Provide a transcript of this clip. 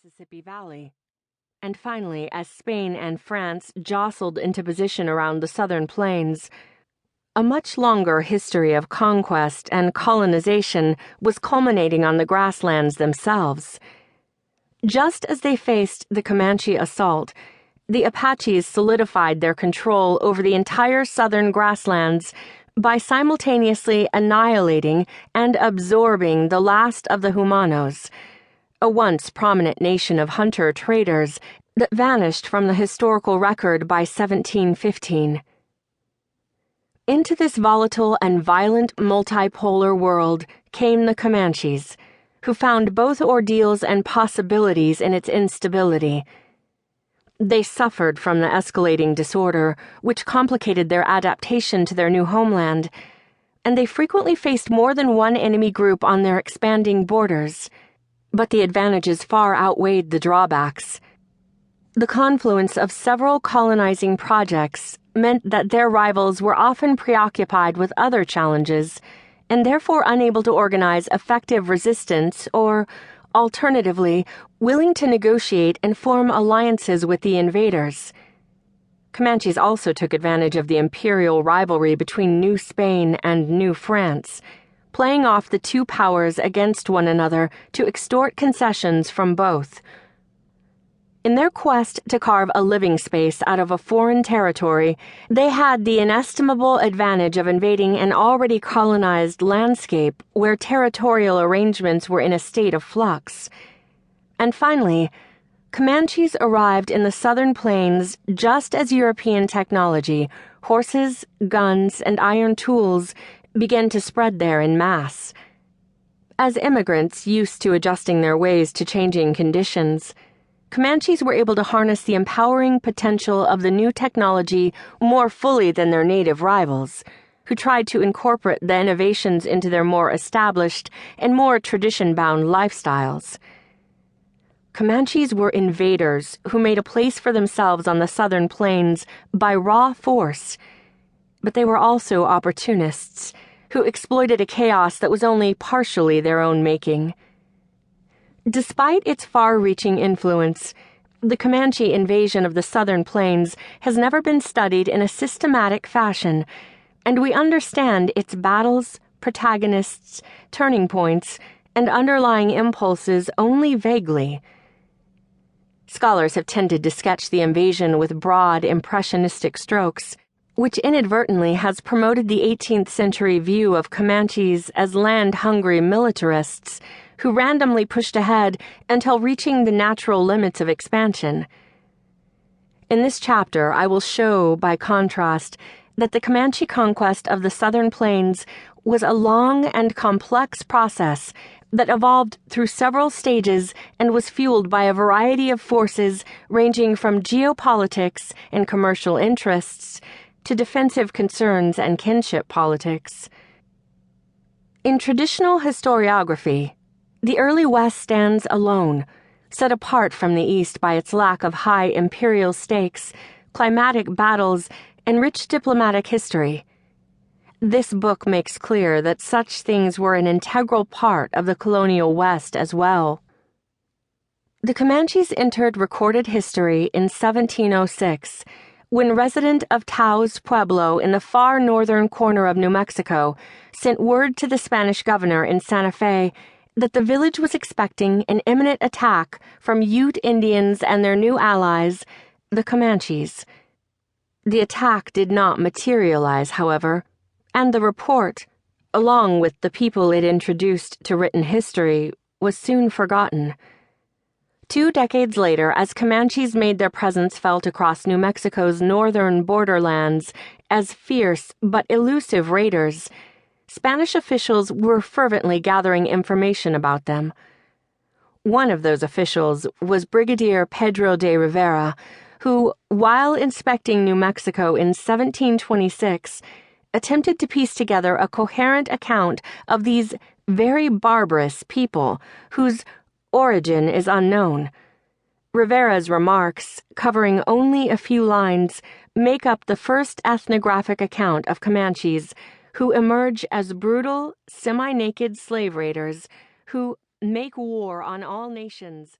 Mississippi Valley. And finally, as Spain and France jostled into position around the southern plains, a much longer history of conquest and colonization was culminating on the grasslands themselves. Just as they faced the Comanche assault, the Apaches solidified their control over the entire southern grasslands by simultaneously annihilating and absorbing the last of the Humanos, a once prominent nation of hunter-traders that vanished from the historical record by 1715. Into this volatile and violent multipolar world came the Comanches, who found both ordeals and possibilities in its instability. They suffered from the escalating disorder, which complicated their adaptation to their new homeland, and they frequently faced more than one enemy group on their expanding borders. But the advantages far outweighed the drawbacks. The confluence of several colonizing projects meant that their rivals were often preoccupied with other challenges and therefore unable to organize effective resistance or, alternatively, willing to negotiate and form alliances with the invaders. Comanches also took advantage of the imperial rivalry between New Spain and New France, playing off the two powers against one another to extort concessions from both. In their quest to carve a living space out of a foreign territory, they had the inestimable advantage of invading an already colonized landscape where territorial arrangements were in a state of flux. And finally, Comanches arrived in the southern plains just as European technology, horses, guns, and iron tools began to spread there in mass. As immigrants used to adjusting their ways to changing conditions, Comanches were able to harness the empowering potential of the new technology more fully than their native rivals, who tried to incorporate the innovations into their more established and more tradition-bound lifestyles. Comanches were invaders who made a place for themselves on the southern plains by raw force, but they were also opportunists who exploited a chaos that was only partially their own making. Despite its far-reaching influence, the Comanche invasion of the southern plains has never been studied in a systematic fashion, and we understand its battles, protagonists, turning points, and underlying impulses only vaguely. Scholars have tended to sketch the invasion with broad, impressionistic strokes, which inadvertently has promoted the 18th century view of Comanches as land-hungry militarists who randomly pushed ahead until reaching the natural limits of expansion. In this chapter, I will show, by contrast, that the Comanche conquest of the southern plains was a long and complex process that evolved through several stages and was fueled by a variety of forces ranging from geopolitics and commercial interests to defensive concerns and kinship politics. In traditional historiography, the early West stands alone, set apart from the East by its lack of high imperial stakes, climatic battles, and rich diplomatic history. This book makes clear that such things were an integral part of the colonial West as well. The Comanches entered recorded history in 1706, when resident of Taos Pueblo in the far northern corner of New Mexico sent word to the Spanish governor in Santa Fe that the village was expecting an imminent attack from Ute Indians and their new allies, the Comanches. The attack did not materialize, however, and the report, along with the people it introduced to written history, was soon forgotten. 2 decades later, as Comanches made their presence felt across New Mexico's northern borderlands as fierce but elusive raiders, Spanish officials were fervently gathering information about them. One of those officials was Brigadier Pedro de Rivera, who, while inspecting New Mexico in 1726, attempted to piece together a coherent account of these very barbarous people whose origin is unknown. Rivera's remarks, covering only a few lines, make up the first ethnographic account of Comanches, who emerge as brutal, semi-naked slave raiders who make war on all nations